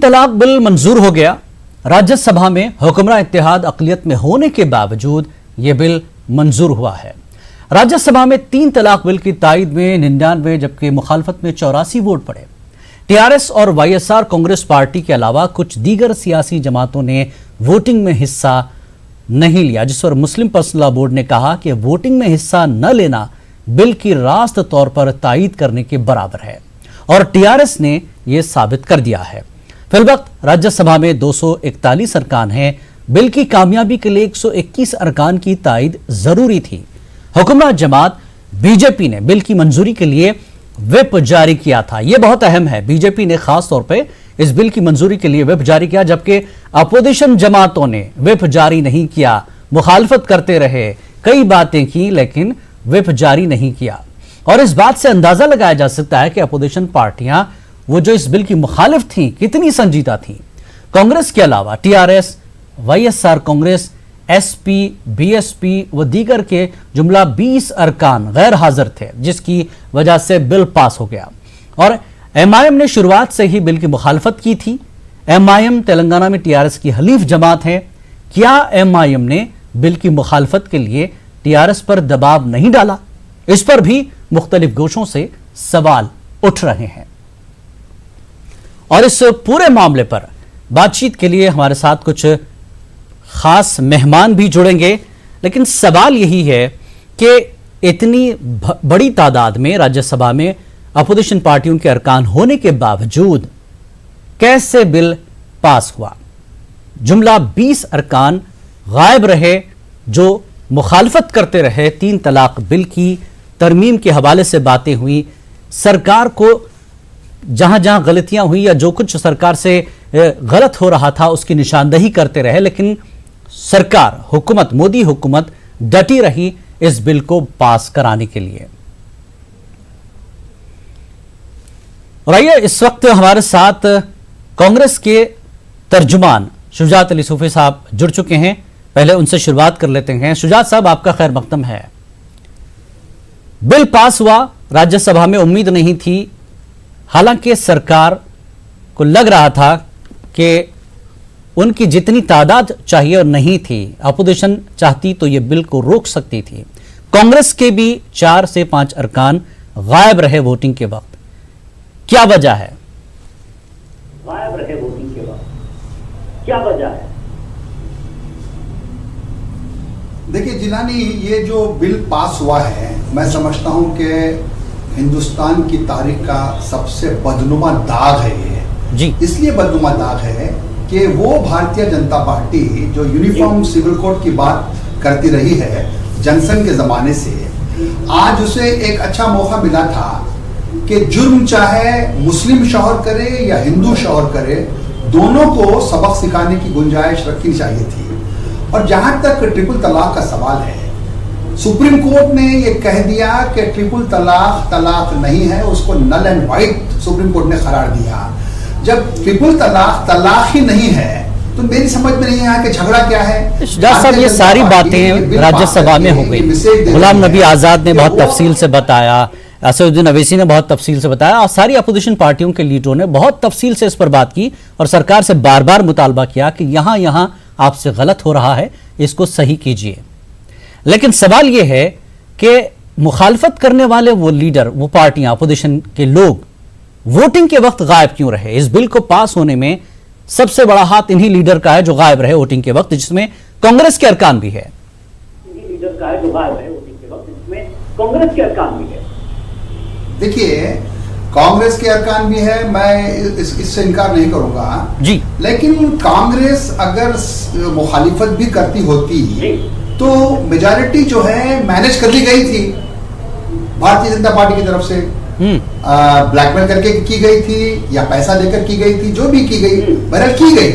तलाक बिल मंजूर हो गया। राज्यसभा में हुक्मरान इत्तेहाद अक़लियत में होने के बावजूद यह बिल मंजूर हुआ है। राज्यसभा में 3 तलाक बिल की ताईद में 99 जबकि मुखालफत में 84 वोट पड़े। टीआरएस और वाईएसआर कांग्रेस पार्टी के अलावा कुछ दीगर सियासी जमातों ने वोटिंग में हिस्सा नहीं लिया, जिस पर मुस्लिम पर्सनल लॉ बोर्ड ने कहा कि वोटिंग में हिस्सा न लेना बिल की रास्त तौर पर ताईद करने के बराबर है और टीआरएस ने यह साबित कर दिया है। फिलवक्त राज्यसभा में 241 अरकान हैं। बिल की कामयाबी के लिए 121 अरकान की ताईद जरूरी थी। हुक्मरान जमात बीजेपी ने बिल की मंजूरी के लिए व्हिप जारी किया था। यह बहुत अहम है। बीजेपी ने खास तौर पे इस बिल की मंजूरी के लिए व्हिप जारी किया, जबकि अपोजिशन जमातों ने व्हिप जारी नहीं किया, मुखालफत करते रहे, कई बातें की लेकिन व्हिप जारी नहीं किया। और इस बात से अंदाजा लगाया जा सकता है कि अपोजिशन पार्टियां वो जो इस बिल की मुखालिफ थी कितनी संजीदा थी। कांग्रेस के अलावा TRS, YSR Congress, SP, BSP व दीगर के जुमला 20 अरकान गैर हाजिर थे, जिसकी वजह से बिल पास हो गया। और एमआईएम ने शुरुआत से ही बिल की मुखालफत की थी। एमआईएम तेलंगाना में टीआरएस की हलीफ जमात है। क्या एमआईएम ने बिल की मुखालफत के लिए टीआरएस पर दबाव नहीं डाला? इस पर भी मुख्तलिफ गोशों से सवाल उठ रहे हैं। और इस पूरे मामले पर बातचीत के लिए हमारे साथ कुछ खास मेहमान भी जुड़ेंगे, लेकिन सवाल यही है कि इतनी बड़ी तादाद में राज्यसभा में अपोजिशन पार्टियों के अरकान होने के बावजूद कैसे बिल पास हुआ? जुमला 20 अरकान गायब रहे जो मुखालफत करते रहे। 3 तलाक बिल की तरमीम के हवाले से बातें हुई। सरकार को जहां जहां गलतियां हुई या जो कुछ सरकार से गलत हो रहा था उसकी निशानदही करते रहे, लेकिन सरकार, हुकूमत, मोदी हुकूमत डटी रही इस बिल को पास कराने के लिए। और आइए इस वक्त हमारे साथ कांग्रेस के तर्जुमान शुजात अली सूफी साहब जुड़ चुके हैं। पहले उनसे शुरुआत कर लेते हैं। शुजात साहब, आपका खैर मकदम है। बिल पास हुआ, राज्यसभा में उम्मीद नहीं थी, हालांकि सरकार को लग रहा था कि उनकी जितनी तादाद चाहिए और नहीं थी, अपोजिशन चाहती तो यह बिल को रोक सकती थी। कांग्रेस के भी 4 से 5 अरकान गायब रहे वोटिंग के वक्त। क्या वजह है? गायब रहे वोटिंग के वक्त, क्या वजह है? देखिए जिलानी, ये जो बिल पास हुआ है, मैं समझता हूं कि हिंदुस्तान की तारीख का सबसे बदनुमा दाग है ये जी। इसलिए बदनुमा दाग है कि वो भारतीय जनता पार्टी जो यूनिफॉर्म सिविल कोड की बात करती रही है जनसन के जमाने से, आज उसे एक अच्छा मौका मिला था कि जुर्म चाहे मुस्लिम शौहर करे या हिंदू शौहर करे, दोनों को सबक सिखाने की गुंजाइश रखनी चाहिए थी। और जहां तक ट्रिपल तलाक का सवाल है, सुप्रीम कोर्ट ने यह कह दिया कि ट्रिपल तलाक तलाक नहीं है, उसको null and void Supreme Court ने करार दिया। जब ट्रिपल तलाक तलाक ही नहीं है तो मेरी समझ में नहीं आया कि झगड़ा क्या है। साहब, ये सारी बातें राज्यसभा में हो गई। गुलाम नबी आजाद ने बहुत तफसील से बताया, असदुद्दीन अवैसी ने बहुत तफसील से बताया और सारी अपोजिशन पार्टियों के लीडरों ने बहुत तफसील से इस पर बात की और सरकार से बार बार मुतालबा किया कि यहां आपसे गलत हो रहा है, इसको सही कीजिए। लेकिन सवाल यह है कि मुखालफत करने वाले वो लीडर, वो पार्टियां, अपोजिशन के लोग वोटिंग के वक्त गायब क्यों रहे? इस बिल को पास होने में सबसे बड़ा हाथ इन्हीं लीडर का है जो गायब रहे वोटिंग के वक्त, जिसमें कांग्रेस के अरकान भी है। इन्हीं लीडर का है जो गायब रहे वोटिंग के वक्त, जिसमें कांग्रेस के अरकान भी है। देखिए, कांग्रेस के अरकान भी है, मैं इससे इनकार नहीं करूंगा जी, लेकिन कांग्रेस अगर मुखालिफत भी करती होती तो मेजॉरिटी जो है मैनेज कर ली गई थी भारतीय जनता पार्टी की तरफ से। ब्लैकमेल करके की गई थी या पैसा लेकर की गई थी, जो भी की गई, बहरहाल की गई।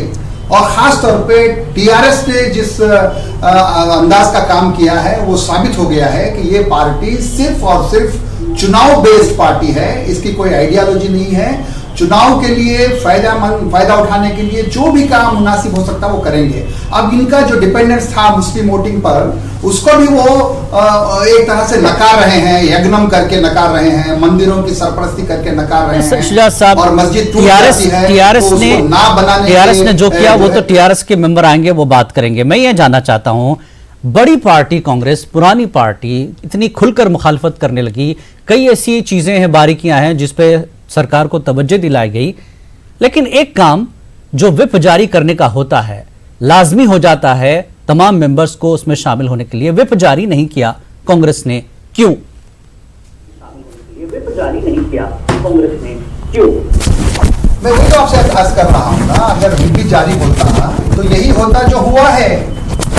और खास तौर पे टीआरएस ने जिस अंदाज का काम किया है वो साबित हो गया है कि ये पार्टी सिर्फ और सिर्फ चुनाव बेस्ड पार्टी है, इसकी कोई आइडियोलॉजी नहीं है। चुनाव के लिए फायदा उठाने के लिए जो भी काम मुनासिब हो सकता है वो करेंगे। अब इनका जो डिपेंडेंस था मुस्लिम वोटिंग पर, उसको भी वो एक तरह से नकार रहे हैं, यज्ञम करके नकार रहे हैं, मंदिरों की सरपरस्ती करके नकार रहे हैं। शुजात साहब, और मस्जिद टूट जाती है टीआरएस तो उसको ना बनाने टीआरएस के, ने जो किया वो जो तो है- टीआरएस के मेंबर आएंगे, वो बात करेंगे। मैं ये जानना चाहता हूं, बड़ी पार्टी कांग्रेस, पुरानी पार्टी इतनी खुलकर मुखालफत करने लगी, कई ऐसी चीजें हैं, बारीकियां हैं जिस पे सरकार को तवज्जो दिलाई गई, लेकिन एक काम जो विप जारी करने का होता है, लाजमी हो जाता है तमाम मेंबर्स को उसमें शामिल होने के लिए, विप जारी नहीं किया कांग्रेस ने, क्यों? ये विप जारी नहीं किया कांग्रेस ने, क्यों? मैं वही तो आपसे अर्ज कर रहा हूं ना, अगर व्हिप भी जारी होता तो यही होता जो हुआ है।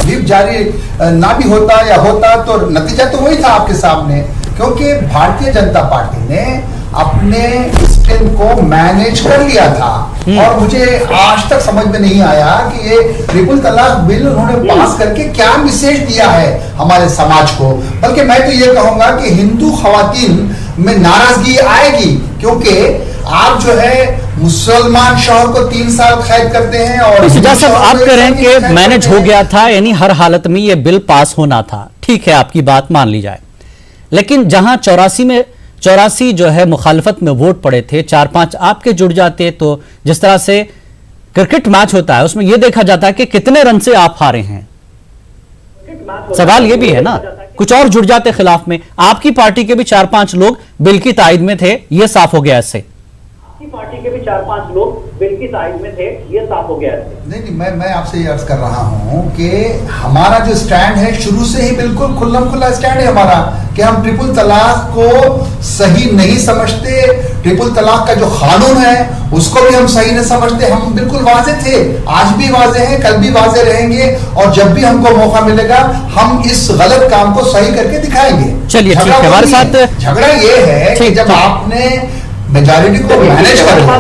व्हिप जारी ना भी होता या होता तो नतीजा तो वही था आपके सामने, क्योंकि भारतीय जनता पार्टी ने अपने स्टेम को मैनेज कर लिया था। और मुझे आज तक समझ में नहीं आया कि ये ट्रिपल तलाक बिल उन्होंने पास करके क्या मैसेज दिया है हमारे समाज को। बल्कि मैं तो ये कहूंगा कि हिंदू खवातीन में नाराजगी आएगी, क्योंकि आप जो है मुसलमान शौहर को 3 साल कैद करते हैं और शुजात साहब, आप कह रहे हैं कैद कि मैनेज करते हो हैं। गया था, यानी हर हालत में ये बिल पास होना था। ठीक है, आपकी बात मान ली जाए, लेकिन जहां 84 जो है मुखालफत में वोट पड़े थे, 4-5 आपके जुड़ जाते, तो जिस तरह से क्रिकेट मैच होता है उसमें यह देखा जाता है कि कितने रन से आप हारे हैं। सवाल यह भी है ना, कुछ और जुड़ जाते खिलाफ में। आपकी पार्टी के भी 4-5 लोग बिल की तायद में थे, यह साफ हो गया इससे। आपकी पार्टी के भी 4-5 लोग बिल की तायद में थे, ये साफ हो गया है। नहीं, मैं आपसे ये अर्ज कर रहा हूं कि हमारा जो स्टैंड है शुरू से ही बिल्कुल खुल्लम खुल्ला स्टैंड है हमारा, कि हम ट्रिपल तलाक को सही नहीं समझते। ट्रिपल तलाक का जो कानून है उसको भी हम सही नहीं समझते। हम बिल्कुल वाजे थे, आज भी वाजे हैं, कल भी वाजे रहेंगे, और जब भी हमको मौका मिलेगा हम इस गलत काम को सही करके दिखाएंगे। चलिए, ठीक झगड़ा है, हमारे वही है। साथ झगड़ा ये है कि जब आपने मेजॉरिटी को मैनेज कर लिया,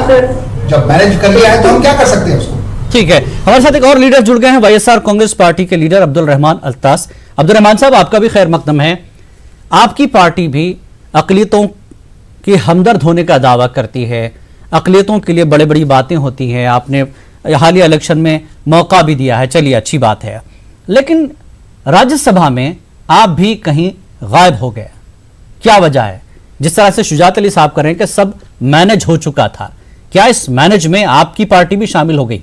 जब मैनेज कर लिया है तो हम क्या कर सकते हैं उसको। ठीक है, हमारे साथ एक और लीडर जुड़ गए हैं, वाईएसआर कांग्रेस पार्टी के लीडर अब्दुल रहमान अल्तास। अब्दुल रहमान साहब, आपका भी खैर मकदम है। आपकी पार्टी भी अकलियतों की हमदर्द होने का दावा करती है, अकलियतों के लिए बड़ी बड़ी बातें होती हैं, आपने हालिया इलेक्शन में मौका भी दिया है, चलिए अच्छी बात है, लेकिन राज्यसभा में आप भी कहीं गायब हो गए, क्या वजह है? जिस तरह से शुजात अली साहब कर रहे हैं कि सब मैनेज हो चुका था, क्या इस मैनेज में आपकी पार्टी भी शामिल हो गई?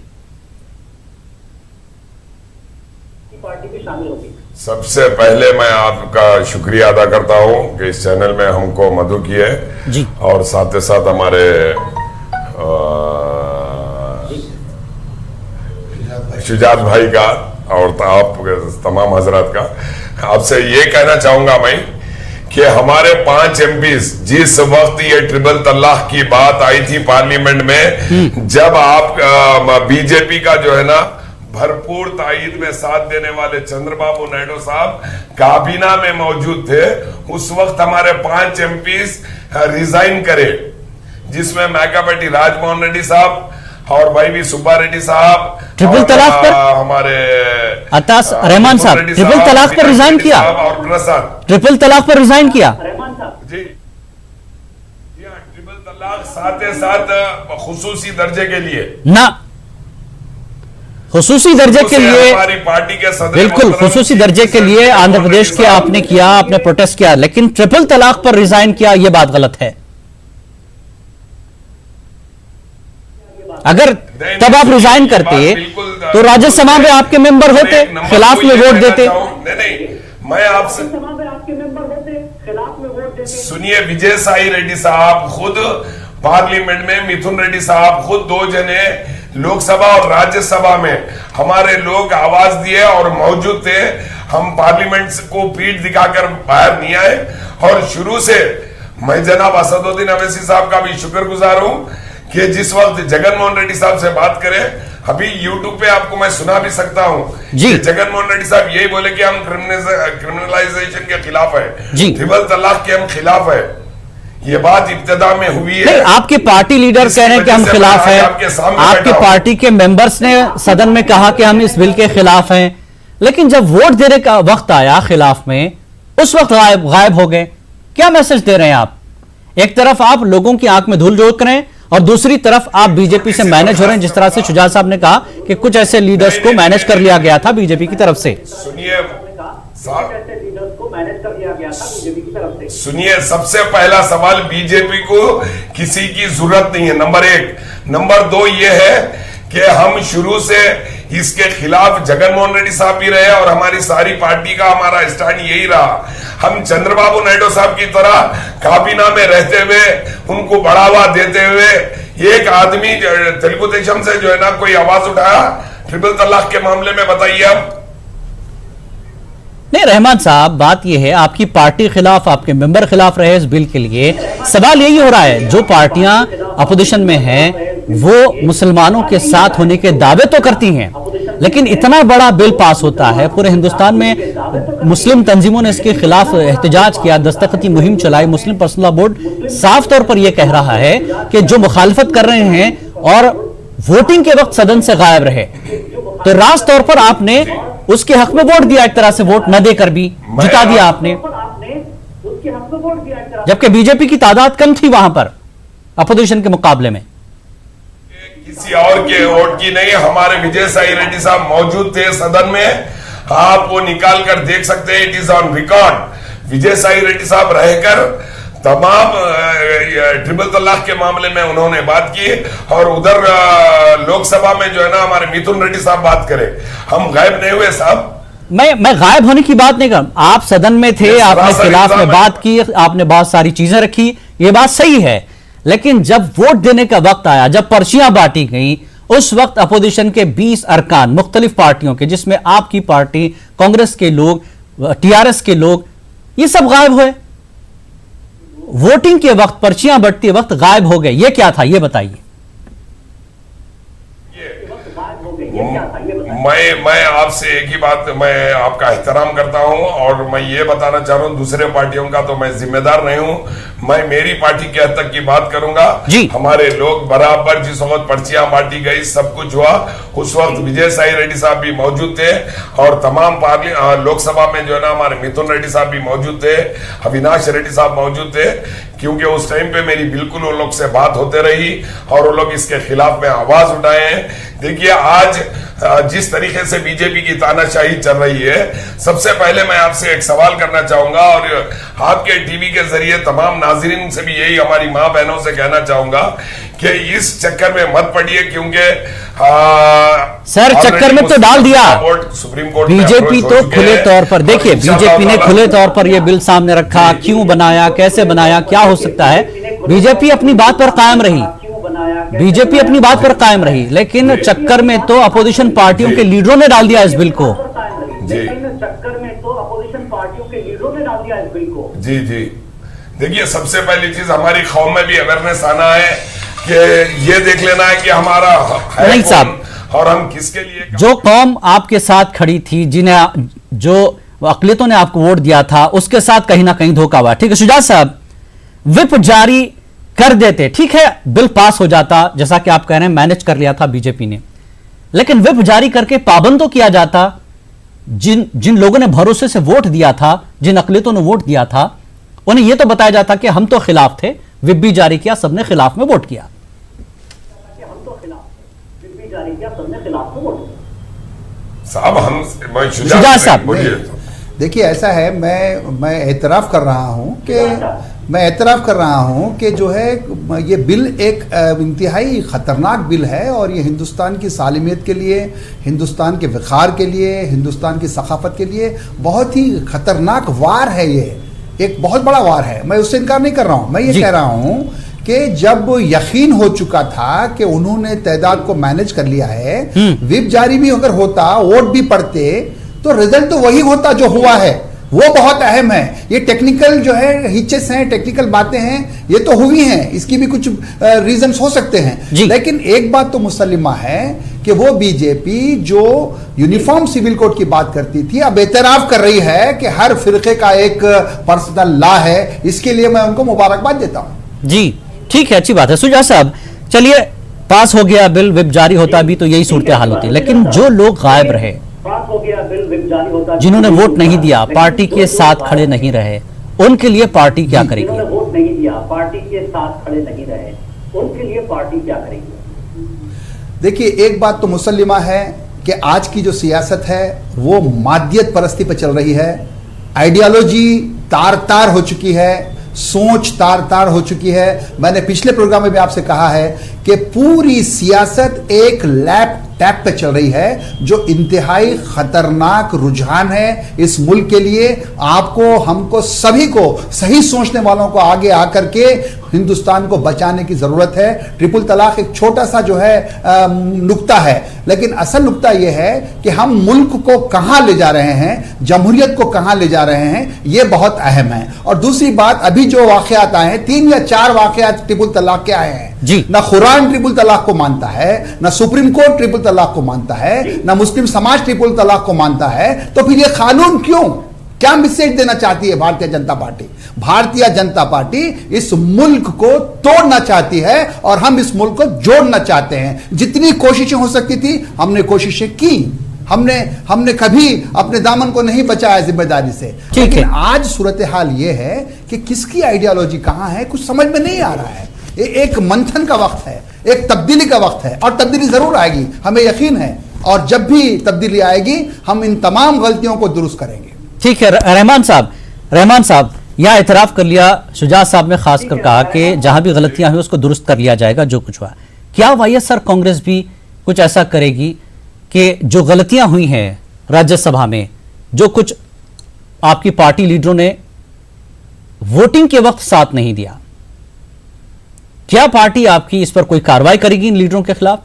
पार्टी भी शामिल होगी। सबसे पहले मैं आपका शुक्रिया अदा करता हूं कि इस चैनल में हमको मदद की है जी, और साथ ही साथ हमारे शुजात भाई का और आप तमाम हजरात का। आपसे ये कहना चाहूंगा मैं कि हमारे 5 एमपीज, जिस वक्त ये ट्रिपल तलाक की बात आई थी पार्लियामेंट में, जब आप बीजेपी का जो है ना भरपूर तायद में साथ देने वाले चंद्रबाबू नायडू साहब काबीना में मौजूद थे, उस वक्त हमारे 5 एमपीज रिजाइन करे, जिसमें मैकापटी राजमोहन रेड्डी साहब और भाई भी सुब्बा रेड्डी साहब, ट्रिपल तलाक पर हमारे अतास रहमान साहब ट्रिपल तलाक पर रिजाइन किया, और प्रसाद ट्रिपल तलाक पर रिजाइन किया। रहमान साहब जी, ट्रिपल तलाक साथ ही साथ खुसूसी दर्जे के लिए ना, खुसूसी दर्जे के लिए, हमारी पार्टी के सदस्य बिल्कुल खुसूसी दर्जे के लिए आंध्र प्रदेश के आपने किया, आपने प्रोटेस्ट किया, लेकिन ट्रिपल तलाक पर रिजाइन किया, यह बात गलत है। अगर तब आप रिजाइन करते तो राज्यसभा में आपके मेंबर होते, खिलाफ में वोट देते। नहीं, मैं आपसे सभा में आपके मेंबर होते, खिलाफ में वोट देते। सुनिए, विजय साई रेड्डी साहब खुद पार्लियामेंट में, मिथुन रेड्डी साहब खुद 2 जने लोकसभा और राज्यसभा में हमारे लोग आवाज दिए और मौजूद थे। हम पार्लियामेंट को पीठ दिखाकर बाहर नहीं आए, और शुरू से मैं जनाब असदुद्दीन अवैसी साहब का भी शुक्रगुजार हूं कि जिस वक्त जगन मोहन रेड्डी साहब से बात करें, अभी यूट्यूब पे आपको मैं सुना भी सकता हूं जी, कि जगन मोहन रेड्डी साहब यही बोले कि हम क्रिमिनलाइजेशन के खिलाफ है, जी, ट्रिपल तलाक के हम खिलाफ है। ये बात इब्तिदा में हुई है। नहीं, आपके पार्टी लीडर कह रहे हैं कि हम खिलाफ हैं, आपके पार्टी के मेंबर्स ने सदन में कहा कि हम इस बिल के खिलाफ हैं, लेकिन जब वोट देने का वक्त आया खिलाफ में, उस वक्त गायब हो गए। क्या मैसेज दे रहे हैं आप? एक तरफ आप लोगों की आंख में धूल झोंक रहे हैं और दूसरी तरफ आप बीजेपी से मैनेज हो रहे हैं, जिस तरह से शुजात साहब ने कहा कि कुछ ऐसे लीडर्स को मैनेज कर लिया गया था बीजेपी की तरफ से। सुनिए, ऐसे लीडर्स को मैनेज कर दिया गया था बीजेपी की तरफ से। सुनिए, सबसे पहला सवाल, बीजेपी को किसी की जरूरत नहीं है, नंबर 1। नंबर 2 ये है कि हम शुरू से इसके खिलाफ जगनमोहन रेड्डी साहब भी रहे और हमारी सारी पार्टी का हमारा स्टैंड यही रहा। हम चंद्रबाबू नायडू साहब की तरह काबीना में रहते हुए, उनको बढ़ावा देते हुए, एक आदमी तेलुगु देशम से जो है ना कोई आवाज उठाया ट्रिपल तलाक के मामले में, बताइए आप। नहीं रहमान साहब, बात यह है आपकी पार्टी खिलाफ, आपके मेंबर खिलाफ रहे इस बिल के लिए। सवाल यही हो रहा है, जो पार्टियां अपोजिशन में हैं वो मुसलमानों के साथ होने के दावे तो करती हैं, लेकिन इतना बड़ा बिल पास होता है, पूरे हिंदुस्तान में मुस्लिम तंजीमों ने इसके खिलाफ एहतजाज किया, दस्तखती मुहिम चलाई। मुस्लिम पर्सनल लॉ बोर्ड साफ तौर पर यह कह रहा है कि जो मुखालफत कर रहे हैं और वोटिंग के वक्त सदन से गायब रहे, तो रास्त तौर पर आपने उसके हक में वोट दिया, एक तरह से वोट न देकर भी जिता दिया आपने, जबकि बीजेपी की तादाद कम थी वहां पर अपोजिशन के मुकाबले में। किसी और के वोट की नहीं, हमारे विजय साई रेड्डी साहब मौजूद थे सदन में, आप वो निकाल कर देख सकते हैं, it is on record. Vijay Sai Reddy साहब रहकर तमाम ट्रिपल तलाक के मामले में उन्होंने बात की, और उधर लोकसभा में जो है ना हमारे मिथुन रेड्डी साहब बात करें। हम गायब नहीं हुए साहब। मैं गायब होने की बात नहीं कर, आप सदन में थे, आपने खिलाफ में बात की, आपने बहुत सारी चीजें रखी, ये बात सही है, लेकिन जब वोट देने का वक्त आया, जब पर्चियां बांटी गई, उस वक्त अपोजिशन के 20 अरकान मुख्तलिफ पार्टियों के, जिसमें आपकी पार्टी, कांग्रेस के लोग, टीआरएस के लोग, ये सब गायब हुए। वोटिंग के वक्त, पर्चियां बंटते वक्त गायब हो गए। ये क्या था, ये बताइए। मैं आपसे एक ही बात, मैं आपका एहतराम करता हूं, और मैं ये बताना चाह रहा हूं, दूसरे पार्टियों का तो मैं जिम्मेदार नहीं हूं, मैं मेरी पार्टी के हद तक की बात करूंगा। हमारे लोग बराबर, जिस वक्त पर्चियां बांटी गई, सब कुछ हुआ, उस वक्त विजय साई रेड्डी साहब भी मौजूद थे, और तमाम लोकसभा में जो है ना हमारे मिथुन रेड्डी साहब भी मौजूद थे, अविनाश रेड्डी साहब मौजूद थे, क्योंकि उस टाइम पे मेरी बिल्कुल उन लोग से बात होते रही, और वो लोग इसके खिलाफ में आवाज उठाए हैं। देखिए, आज जिस तरीके से बीजेपी की तानाशाही चल रही है, सबसे पहले मैं आपसे एक सवाल करना चाहूंगा, और आपके टीवी के जरिए तमाम नाजरीन से भी यही, हमारी मां बहनों से कहना चाहूंगा कि इस चक्कर में मत पड़िए, क्योंकि सर चक्कर में तो डाल दिया सुप्रीम कोर्ट, बीजेपी तो खुले तौर पर, देखिए बीजेपी ने खुले तौर पर यह बिल सामने रखा, क्यों बनाया, कैसे बनाया, क्या हो सकता है, बीजेपी अपनी बात पर कायम रही, बीजेपी अपनी बात पर कायम रही, लेकिन चक्कर में तो अपोजिशन पार्टियों के लीडरों ने डाल दिया इस बिल को। चक्कर में तो अपोजिशन पार्टियों के लीडरों ने डाल दिया इस बिल को। जी जी, देखिए, सबसे पहली चीज हमारी कौम में भी अवेयरनेस आना है कि ये देख लेना है कि हमारा नहीं साहब, और हम किसके लिए, जो कौम आपके साथ खड़ी थी, जिन्हें जो अक़लियतों ने आपको वोट दिया था, उसके साथ कहीं ना कहीं धोखा हुआ। ठीक है शुजात साहब, विप जारी कर देते, ठीक है, बिल पास हो जाता, जैसा कि आप कह रहे हैं मैनेज कर लिया था बीजेपी ने, लेकिन विप जारी करके पाबंद तो किया जाता। जिन लोगों ने भरोसे से वोट दिया था, जिन अक़लियतों ने वोट दिया था, उन्हें यह तो बताया जाता कि हम तो खिलाफ थे, विप भी जारी किया, सबने खिलाफ में वोट किया। साहब हम शुजात साहब, देखिए ऐसा है, मैं एतराफ़ कर रहा हूं कि जो है ये बिल एक इंतहाई ख़तरनाक बिल है, और ये हिंदुस्तान की सालिमियत के लिए, हिंदुस्तान के वक़ार के लिए, हिंदुस्तान की सकाफ़त के लिए बहुत ही ख़तरनाक वार है। ये एक बहुत बड़ा वार है, मैं उससे इनकार नहीं कर रहा हूँ। मैं ये कह रहा हूँ कि जब यकीन हो चुका था कि उन्होंने तादाद को मैनेज कर लिया है, विप जारी भी अगर होता, वोट भी पड़ते, तो रिजल्ट तो वही होता जो हुआ है। वो बहुत अहम है। ये टेक्निकल जो है हिचेस हैं, टेक्निकल बातें हैं, ये तो हुई हैं, इसकी भी कुछ रीजंस हो सकते हैं, लेकिन एक बात तो मुसल्लिमा है कि वो बीजेपी जो यूनिफॉर्म सिविल कोड की बात करती थी, अब एतराफ कर रही है कि हर फिरके का एक पर्सनल लॉ है। इसके लिए मैं उनको मुबारकबाद देता हूं। जी ठीक है, अच्छी बात है। शुजात साहब, चलिए पास हो गया बिल, विप जारी होता भी तो यही सूरत हाल होती, लेकिन जो लोग गायब रहे, पास हो गया बिल, विप जारी होता, जिन्होंने वोट नहीं दिया, पार्टी के साथ खड़े नहीं रहे, उनके लिए पार्टी क्या करेगी? जिन्होंने वोट नहीं दिया, पार्टी के साथ खड़े नहीं रहे, उनके लिए पार्टी क्या करेगी? देखिए, एक बात तो मुसल्लिमा है कि आज की जो सियासत है वो मादियत परस्ती पर चल रही है, आइडियोलॉजी तार तार हो चुकी है, सोच तार तार हो चुकी है। मैंने पिछले प्रोग्राम में भी आपसे कहा है कि पूरी सियासत एक लैप टैप पे चल रही है, जो इंतहाई खतरनाक रुझान है इस मुल्क के लिए। आपको, हमको, सभी को, सही सोचने वालों को आगे आकर के हिंदुस्तान को बचाने की जरूरत है। ट्रिपल तलाक एक छोटा सा जो है नुक्ता है, लेकिन असल नुक्ता यह है कि हम मुल्क को कहां ले जा रहे हैं, जमहूरियत को कहां ले जा रहे हैं, यह बहुत अहम है। और दूसरी बात, अभी जो वाकयात आए हैं, 3 या 4 वाकयात ट्रिपल तलाक के आए हैं जी। ना कुरान ट्रिपल तलाक को मानता है, ना सुप्रीम कोर्ट ट्रिपल तलाक को मानता है, ना मुस्लिम समाज ट्रिपल तलाक को मानता है। तो फिर ये कानून क्यों? क्या मैसेज देना चाहती है भारतीय जनता पार्टी? भारतीय जनता पार्टी इस मुल्क को तोड़ना चाहती है और हम इस मुल्क को जोड़ना चाहते हैं। जितनी कोशिशें हो सकती थी हमने कोशिशें की, हमने कभी अपने दामन को नहीं बचाया जिम्मेदारी से। लेकिन आज सूरत हाल यह है कि किसकी आइडियोलॉजी कहां है, कुछ समझ में नहीं आ रहा है। एक मंथन का वक्त है, एक तब्दीली का वक्त है, और तब्दीली जरूर आएगी, हमें यकीन है। और जब भी तब्दीली आएगी हम इन तमाम गलतियों को दुरुस्त करेंगे। ठीक है। रहमान साहब यह इतराफ कर लिया, शुजात साहब ने खासकर कहा कि जहां भी गलतियां हुई उसको दुरुस्त कर लिया जाएगा, जो कुछ हुआ। क्या वाईएसआर कांग्रेस भी कुछ ऐसा करेगी कि जो गलतियां हुई हैं राज्यसभा में, जो कुछ आपकी पार्टी लीडरों ने वोटिंग के वक्त साथ नहीं दिया, क्या पार्टी आपकी इस पर कोई कार्रवाई करेगी इन लीडरों के खिलाफ?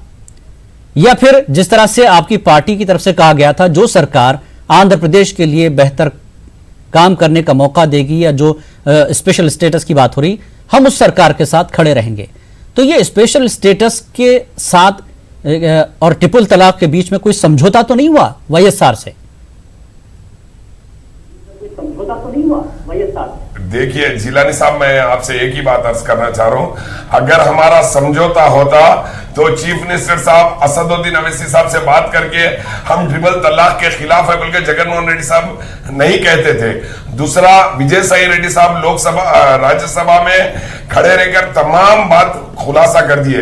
या फिर जिस तरह से आपकी पार्टी की तरफ से कहा गया था, जो सरकार आंध्र प्रदेश के लिए बेहतर काम करने का मौका देगी या जो स्पेशल स्टेटस की बात हो रही, हम उस सरकार के साथ खड़े रहेंगे। तो ये स्पेशल स्टेटस के साथ और ट्रिपल तलाक के बीच में कोई समझौता तो नहीं हुआ वाईएसआर से? कोई समझौता तो नहीं हुआ वाईएसआर। देखिए जिलानी साहब, मैं आपसे एक ही बात अर्ज करना चाह रहा हूं, अगर हमारा समझौता होता तो चीफ मिनिस्टर साहब असदुद्दीन अवैसी साहब से बात करके हम ट्रिपल तलाक के खिलाफ है बोल के जगनमोहन रेड्डी साहब नहीं कहते थे। दूसरा, विजय साई रेड्डी साहब राज्यसभा में खड़े रहकर तमाम बात खुलासा कर दिए,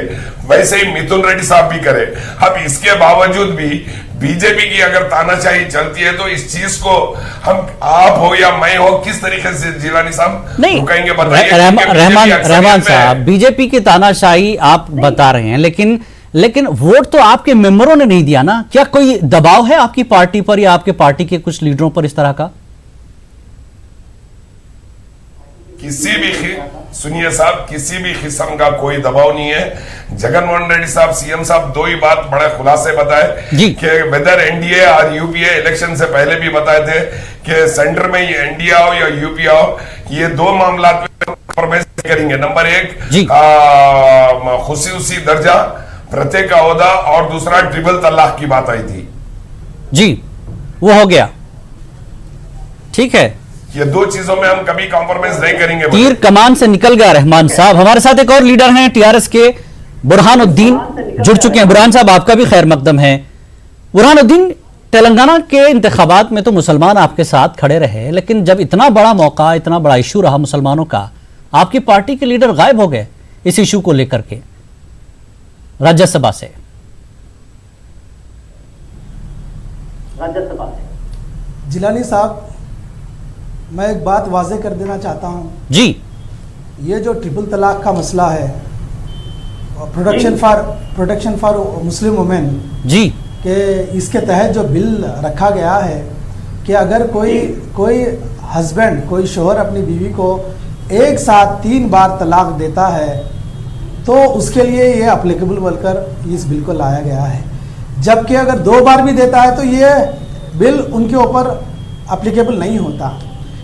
वैसे ही मिथुन रेड्डी साहब भी करे। अब इसके बावजूद भी बीजेपी की अगर तानाशाही चलती है तो इस चीज को हम, आप हो या मैं हो, किस तरीके से जिलानी साहब नहीं कहेंगे? बताइए। रहमान साहब, बीजेपी की तानाशाही आप बता रहे हैं, लेकिन वोट तो आपके मेंबरों ने नहीं दिया ना। क्या कोई दबाव है आपकी पार्टी पर या आपके पार्टी के कुछ लीडरों पर इस तरह का? सुनिए साहब, किसी भी किस्म का कोई दबाव नहीं है। जगनमोहन रेड्डी साहब, सीएम साहब, 2 ही बात बड़े खुलासे बताए कि वेदर एनडीए और यूपीए, इलेक्शन से पहले भी बताए थे कि सेंटर में ये एनडीए आओ या यूपीए आओ, ये 2 मामला में करेंगे। नंबर 1 खुसूसी दर्जा, प्रत्येक ओहदा, और दूसरा ट्रिपल तलाक की बात आई थी जी, वो हो गया। ठीक है, ये 2 चीजों में हम कभी कॉम्प्रोमाइज नहीं करेंगे। तीर कमान से निकल गया रहमान साहब। हमारे साथ एक और लीडर हैं टीआरएस के, बुरहानुद्दीन जुड़ चुके हैं। बुरहान साहब, आपका भी खैर मकदम है। बुरहानुद्दीन, तेलंगाना के इंतखाबात में तो मुसलमान आपके साथ खड़े रहे, लेकिन जब इतना बड़ा मौका, इतना बड़ा इशू रहा मुसलमानों का, आपकी पार्टी के लीडर गायब हो गए इस इशू को लेकर के राज्यसभा से। जिलानी साहब, मैं एक बात वाजे कर देना चाहता हूं जी। ये जो ट्रिपल तलाक का मसला है, प्रोटेक्शन फॉर मुस्लिम वुमेन जी के, इसके तहत जो बिल रखा गया है कि अगर कोई हस्बैंड, कोई शोहर अपनी बीवी को एक साथ 3 बार तलाक देता है तो उसके लिए ये अप्लीकेबल बोलकर इस बिल को लाया गया है। जबकि अगर 2 बार भी देता है तो ये बिल उनके ऊपर अप्लीकेबल नहीं होता।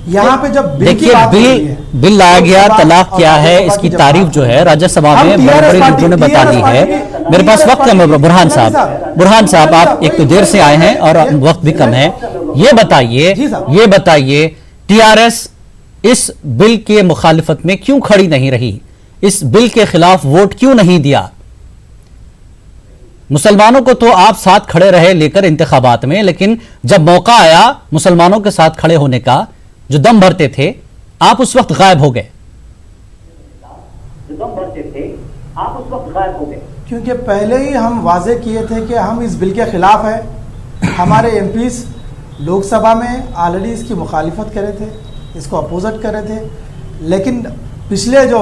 यहाँ पे जब बिल लाया गया, तलाक क्या है, इसकी तारीफ जो है राज्यसभा में बड़े लीडरों ने बता दी है। मेरे पास वक्त है बुरहान साहब, आप एक तो देर से आए हैं और वक्त भी कम है। ये बताइए टीआरएस इस बिल के मुखालिफत में क्यों खड़ी नहीं रही? इस बिल के खिलाफ वोट क्यों नहीं दिया? मुसलमानों को तो आप साथ खड़े रहे लेकर इंतखाबात में, लेकिन जब मौका आया मुसलमानों के साथ खड़े होने का, जो दम भरते थे, आप उस वक्त गायब हो गए। क्योंकि पहले ही हम वाजे किए थे कि हम इस बिल के खिलाफ है हमारे एमपीज लोकसभा में ऑलरेडी इसकी मुखालिफत कर रहे थे, इसको अपोजिट कर रहे थे। लेकिन पिछले जो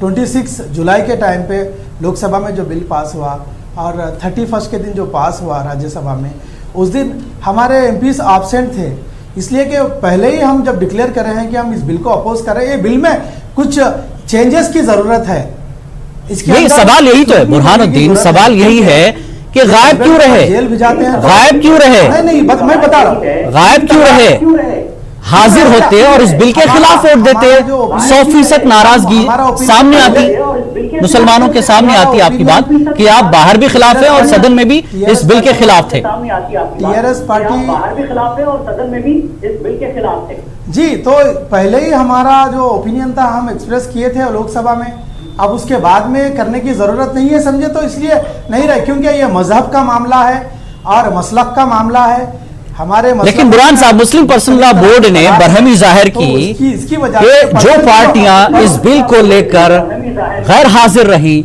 26 जुलाई के टाइम पे लोकसभा में जो बिल पास हुआ और 31 के दिन जो पास हुआ राज्यसभा में, उस दिन हमारे एमपीज एब्सेंट थे, इसलिए कि पहले ही हम जब डिक्लेयर कर रहे हैं कि हम इस बिल को अपोज कर रहे हैं। ये बिल में कुछ चेंजेस की जरूरत है। इसके यही अंदर सवाल यही तो है बुरहानुद्दीन, सवाल यही है कि गायब क्यों रहे, जेल भिजाते हैं, गायब क्यों रहे, नहीं मैं बता रहा हूँ, गायब क्यों रहे, हाजिर होते और इस बिल के खिलाफ वोट देते, 100% नाराजगी सामने आती, मुसलमानों के सामने आती आपकी बात कि आप बाहर भी खिलाफ है और सदन में भी इस बिल के खिलाफ थे। टीआरएस पार्टी बाहर भी खिलाफ है और सदन में भी इस बिल के खिलाफ थे। जी, तो पहले ही हमारा जो ओपिनियन था हम एक्सप्रेस किए थे लोकसभा में, अब उसके बाद में करने की जरूरत नहीं है समझे, तो इसलिए नहीं रहे, क्योंकि ये मजहब का मामला है और मसलक का मामला है हमारे। लेकिन बुरहान साहब, मुस्लिम पर्सनल लॉ बोर्ड ने बरहमी जाहिर की इसकी वजह कि जो पार्टियां इस बिल को लेकर गैर हाजिर रही,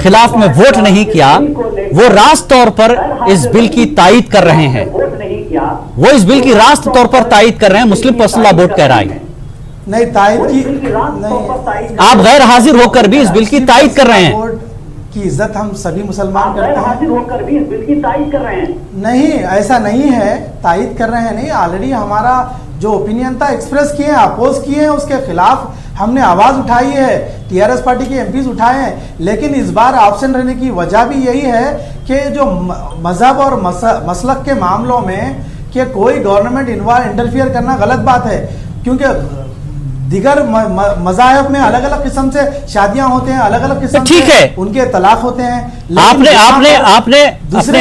खिलाफ में वोट नहीं किया, वो रास्त तौर पर इस बिल की तायीद कर रहे हैं, वो इस बिल की रास्त तौर पर तायीद कर रहे हैं, मुस्लिम पर्सनल लॉ बोर्ड कह रहा है। नहीं, तायीद की नहीं, आप गैर हाजिर होकर भी इस बिल की तायीद कर रहे हैं। बोर्ड की इज्जत हम सभी मुसलमान गैर करते हाजिर हैं। होकर भी इस बिल की तायीद कर रहे हैं। नहीं, ऐसा नहीं है, तायीद कर रहे हैं नहीं, ऑलरेडी हमारा जो ओपिनियन था एक्सप्रेस किए हैं, अपोज किए हैं, उसके खिलाफ हमने आवाज उठाई है, टीआरएस पार्टी के एमपीज उठाए हैं। लेकिन इस बार ऑप्शन रहने की वजह भी यही है कि जो मजहब और मसलक के मामलों में कि कोई गवर्नमेंट इंटरफियर करना गलत बात है, क्योंकि दिगर मज़ाहब में अलग अलग किस्म से शादियां होते हैं, अलग अलग किस्म ठीक है, उनके तलाक होते हैं। आपने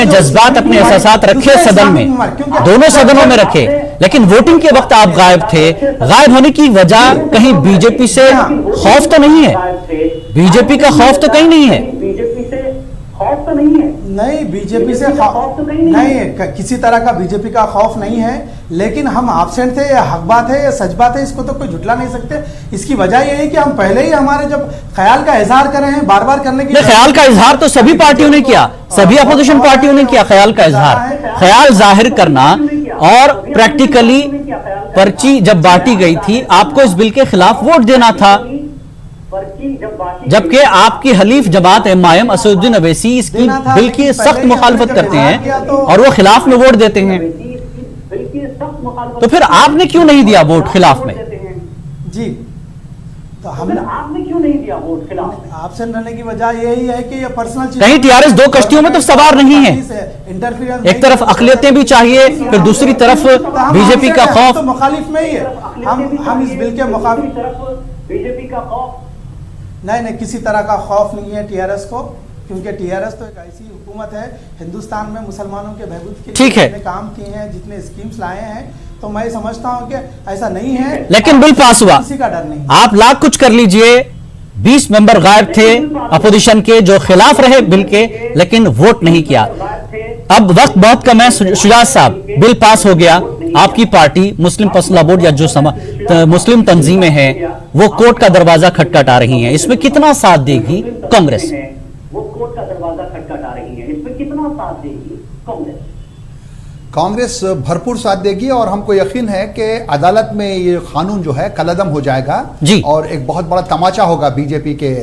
जज्बात, अपने एहसास रखे सदन में, दोनों सदनों में रखे, लेकिन वोटिंग के वक्त आप गायब थे। गायब होने की वजह कहीं बीजेपी से खौफ तो नहीं है, बीजेपी का खौफ तो कहीं नहीं है, बीजेपी से खौफ तो नहीं है, नहीं बीजेपी से खौफ तो नहीं, किसी तरह का बीजेपी का खौफ नहीं है। लेकिन हम एब्सेंट थे, ये हक बात है, ये सच बात है, इसको तो कोई झुटला नहीं सकते। इसकी वजह ये है कि हम पहले ही हमारे जब ख्याल का इजहार कर रहे हैं, बार बार करने की, ख्याल का इजहार तो सभी पार्टियों ने किया, सभी अपोजिशन पार्टियों ने किया ख्याल का इजहार, ख्याल जाहिर करना। और प्रैक्टिकली पर्ची जब बांटी गई थी, आपको इस बिल के खिलाफ वोट देना था, जबकि आपकी हलीफ जमात एमआईएम असदुद्दीन अवैसी इसकी बिल की सख्त मुखालफत करते हैं और वो खिलाफ में वोट देते हैं। तो फिर आपने क्यों नहीं दिया वोट खिलाफ में? जी, तो हमने आपने क्यों नहीं दिया वोट खिलाफ? एब्सेंट रहने की वजह यही है कि ये पर्सनल चीज, कहीं टीआरएस दो कश्तियों में तो सवार नहीं है, इंटरफियरेंस, एक तरफ अकलियतें भी चाहिए, फिर दूसरी तरफ बीजेपी का खौफ। तो मुखालिफ में ही है, हम इस बिल के मुखालिफ, बीजेपी का खौफ नहीं, किसी तरह का खौफ नहीं है टीआरएस को, क्योंकि टीआरएस तो एक ऐसी हुकूमत है हिंदुस्तान में मुसलमानों के बहबूद के ठीक है, जितने काम किए हैं, जितने स्कीम्स लाए हैं, तो मैं समझता हूं कि ऐसा नहीं है। लेकिन बिल पास हुआ, किसी का डर नहीं। आप लाख कुछ कर लीजिए, 20 मेंबर गायब थे अपोजिशन के जो खिलाफ रहे बिल के, लेकिन वोट नहीं किया। अब वक्त बहुत कम है शुजात साहब, बिल पास हो गया, आपकी पार्टी मुस्लिम पर्सनल लॉ बोर्ड या जो मुस्लिम तंजीमें हैं वो कोर्ट का दरवाजा खटखटा रही हैं, इसमें कितना साथ देगी कांग्रेस? वो कोर्ट का दरवाजा खटखटा रही है, इसमें कितना साथ देगी कांग्रेस? कांग्रेस भरपूर साथ देगी और हमको यकीन है कि अदालत में ये कानून जो है कलअदम हो जाएगा जी, और एक बहुत बड़ा तमाचा होगा बीजेपी के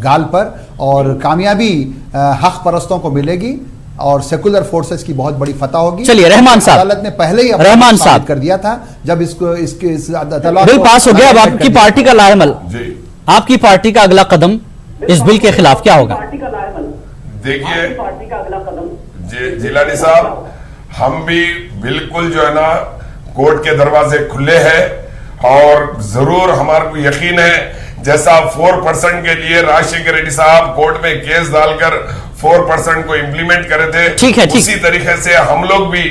गाल पर, और कामयाबी हक परस्तों को मिलेगी और सेकुलर फोर्सेस की बहुत बड़ी फतह होगी। चलिए रहमान साहब, अदालत ने पहले ही रहमान साहब कर दिया था जब इसको इसके बिल पास हो गया। अब आपकी पार्टी का लाएमल, आपकी पार्टी का अगला कदम इस बिल के खिलाफ क्या होगा? देखिए पार्टी का अगला कदम, जिलानी साहब, हम भी बिल्कुल जो है ना कोर्ट के दरवाजे खुले हैं और जरूर हमारे को यकीन है, जैसा 4% के लिए राजशेखर रेड्डी साहब कोर्ट में केस डालकर 4% को इंप्लीमेंट करे थे, ठीक है, उसी तरीके से हम लोग भी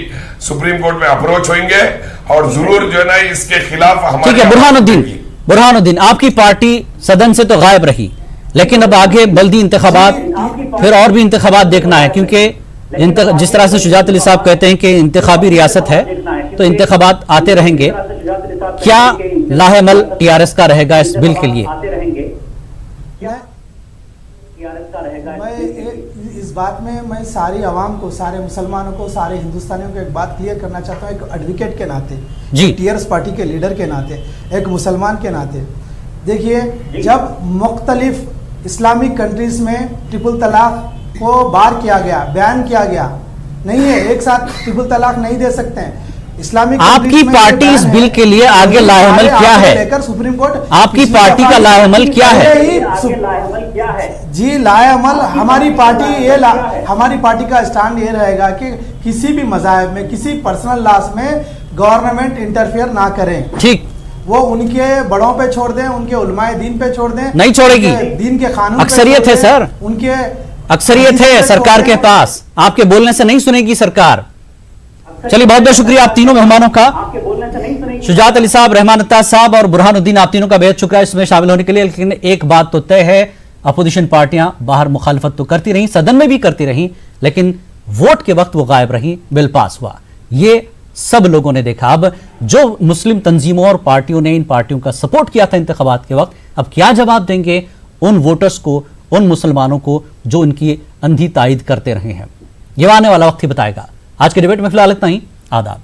सुप्रीम कोर्ट में अप्रोच होंगे और जरूर जो है ना इसके खिलाफ हमारे। ठीक है, बुरहानुद्दीन, आपकी पार्टी सदन से तो गायब रही, लेकिन अब आगे बल्दी इंतखाबात, फिर और भी इंतखाबात देखना है, क्योंकि जिस तरह से शुजात अली साहब कहते हैं कि इंतखाबी रियासत है, तो इंतखाबात आते रहेंगे। क्या लाहेमल टीआरएस का रहेगा इस बिल के लिए? रास्ता रहेगा? मैं इस बात में मैं सारी आवाम को, सारे मुसलमानों को, सारे हिंदुस्तानियों को एक बात क्लियर करना चाहता हूँ, एक एडवोकेट के नाते, जी। टीआरएस पार्टी के लीडर के नाते, एक मुसलमान के नाते। देखिए, जब मुख्तलिफ इस्लामिक कंट्रीज में ट्रिपल तलाक को बार किया गया, बैन किया गया, नहीं है, एक साथ ट्रिपल तलाक नहीं दे सकते हैं। इस्लामिक आपकी पार्टी इस बिल के लिए आगे लाएअमल क्या है? लेकर सुप्रीम कोर्ट, आपकी पार्टी का लाएअमल क्या है? आगे लाएअमल क्या है? जी, लाएअमल हमारी पार्टी का स्टैंड ये रहेगा कि किसी भी मज़ाहब में, किसी पर्सनल लॉस में गवर्नमेंट इंटरफेयर ना करें। ठीक, वो उनके बड़ों पे छोड़ दें, उनके उलमाए दीन पे छोड़ दें। नहीं छोड़ेगी। उनके दीन के कानून अक्सरियत है सर, उनके अक्सरियत है सरकार के पास, आपके बोलने से नहीं सुनेगी सरकार। चलिए, बहुत बहुत शुक्रिया आप तीनों मेहमानों का, आपके बोलने से नहीं सुनेगी। शुजात अली साहब, रहमान अत्ताज साहब और बुरहानुद्दीन, आप तीनों का बेहद शुक्रिया इसमें शामिल होने के लिए। लेकिन एक बात तो तय है, अपोजिशन पार्टियां बाहर मुखालफत तो करती रही, सदन में भी करती रही, लेकिन वोट के वक्त वो गायब रही, बिल पास हुआ। ये सब लोगों ने देखा। अब जो मुस्लिम तंजीमों और पार्टियों ने इन पार्टियों का सपोर्ट किया था इंतखाबात के वक्त, अब क्या जवाब देंगे उन वोटर्स को, उन मुसलमानों को जो इनकी अंधी तायद करते रहे हैं? ये आने वाला वक्त ही बताएगा। आज के डिबेट में फिलहाल इतना ही। आदाब।